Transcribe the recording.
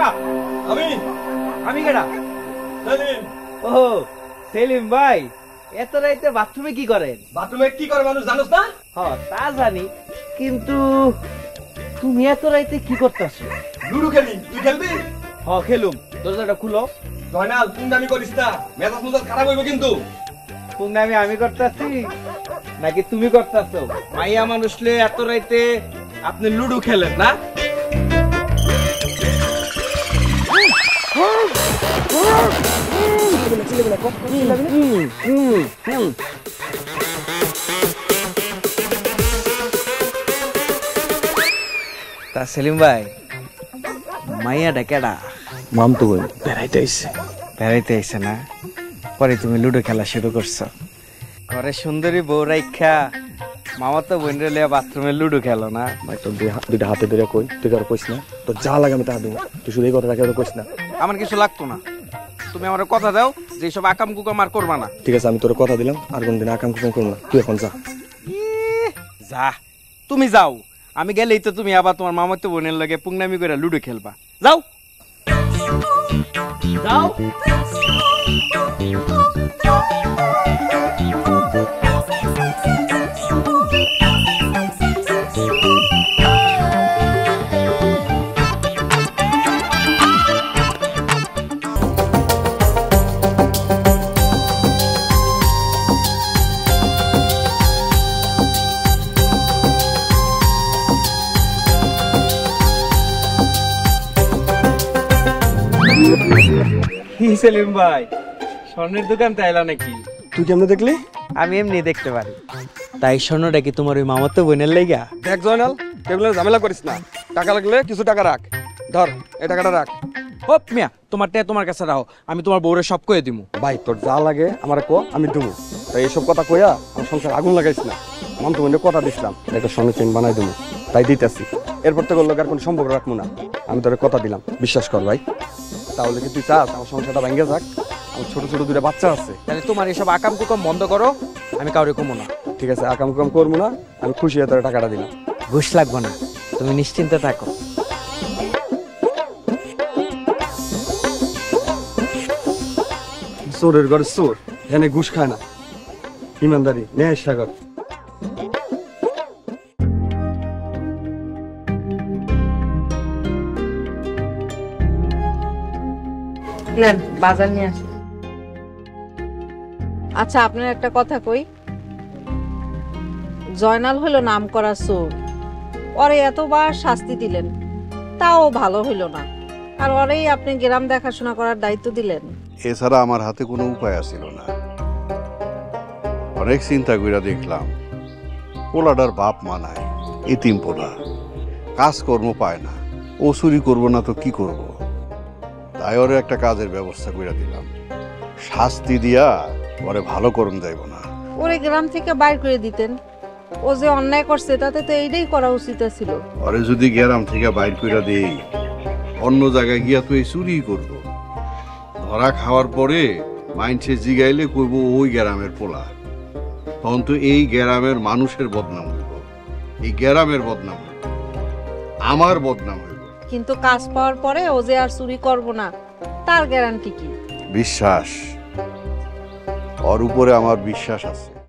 কেডা? আমি আমি কেডা? সেলিম। ও সেলিম ভাই, এত রাইতে বাথরুমে কি করেন? বাথরুমে কি করে মানুষ জানোস না? তা জানি, কিন্তু তুমি এত রাইতে কি করতেছো? লুডু খেলি, তুই খেলবি? খেলুম। দরজাটা খুলো। জয়নাল, পুন্ডামি করিস না, মেজাজ মেজাজ খারাপ হইব কিন্তু। পুঙ্গামি আমি করতেছি নাকি তুমি করতেছো? মাইয়া মানুষ লে এত রাইতে আপনি লুডু খেলেন না? তা সেলিম ভাই, মাইয়াটা কেডা? মামতো বোন বেড়াইতে আইছে। বেড়াইতে আইছে না? পরে তুমি লুডো খেলা শুরু করছো। ঘরে সুন্দরী বউ রাইখা মামা তো বোন রে বাথরুমে লুডো খেলো না? ভাই তোর দুইটা হাতে ধরে কই, তুই কারো কইস না, তোর যা লাগে আমি তা দেবো, তুই শুধু এই কথাটা কেউ কইস না। আমার কিছু লাগতো না, তুমি আমার কথা দাও যে সব আকাম কুকাম আর করবা না। ঠিক আছে, আমি তোর কথা দিলাম, আর কোনদিন আকাম কুকাম করবো না। তুই এখন যা। যা, তুমি যাও। আমি গেলেই তো তুমি আবার তোমার মামাতো বোনের লগে পুংনামি করে লুডো খেলবা। যাও যাও। সেলিম ভাই, স্বর্ণের দোকান তাইলা নাকি? তুই কেমনে দেখলি? আমি এমনি দেখতে পারি। তাই স্বর্ণটা কি তোমার ওই মামাতো বোনের লাইগা? দেখ জয়নাল, টেবিলে ঝামেলা করিস না। টাকা লাগলে কিছু টাকা রাখ। ধর, এই টাকাটা রাখ। হোপ মিয়া, তোমার টাকা তোমার কাছে রাখো, আমি তোমার বউরে সব কয়ে দিমু। ভাই তোর যা লাগে আমার কো, আমি দেবো। তাই এইসব কথা কইয়া আমার সংসার আগুন লাগাইস না। মামতো বোনের কথা দিছিলাম, একটা স্বর্ণের চেইন বানাই দেবো, তাই দিতেছি। এরপর তো লোক আর কোনো সম্পর্ক রাখবো না। আমি তোর কথা দিলাম, বিশ্বাস কর ভাই। তাহলে কি তুই চাস আমার সংসারটা ভেঙে যাক? আমার ছোট ছোট দুটো বাচ্চা আছে। তাহলে তোমার এসব আকাম কুকাম বন্ধ করো, আমি কাউরে কমো না। ঠিক আছে, আকাম কুকাম করবো না, আমি খুশি হয়ে তোর টাকাটা দিলাম। ঘুষ লাগবো না, তুমি নিশ্চিন্তে থাকো। চোরের ঘরে চোর, এনে ঘুষ খায় না। ইমানদারি, ন্যায় সাগর। নেন বাজার নিয়ে আসি। আচ্ছা আপনার একটা কথা কই, জয়নাল হলো নাম করা চোর, ওরে এতবার শাস্তি দিলেন তাও ভালো হইল না, আর ওরেই আপনি গ্রাম দেখাশোনা করার দায়িত্ব দিলেন। এছাড়া আমার হাতে কোনো উপায় ছিল না। অনেক চিন্তা কইরা দেখলাম পোলাডার বাপ মা নাই, এতিম পোলা, কাজকর্ম পায় না, ও চুরি করবো না তো কি করব। তাই ওরে একটা কাজের ব্যবস্থা কইরা দিলাম, শাস্তি দিয়া ওরে ভালো করুন যাইব না। ওরে গ্রাম থেকে বাইর করে দিতেন, ও যে অন্যায় করছে তাতে তো এইটাই করা উচিত ছিল। ওরে যদি গ্রাম থেকে বাইর কইরা দেই, অন্য জায়গায় গিয়া তো এই চুরি করব। ধরা খাওয়ার পরে মাইনছে জিগাইলে কইব ওই গ্রামের পোলা, তখন তো এই গ্রামের মানুষের বদনাম হইব, এই গ্রামের বদনাম হইব, আমার বদনাম হইব। কিন্তু কাজ পাওয়ার পরে ও যে আর চুরি করব না তার গ্যারান্টি কি? বিশ্বাস, ওর উপরে আমার বিশ্বাস আছে।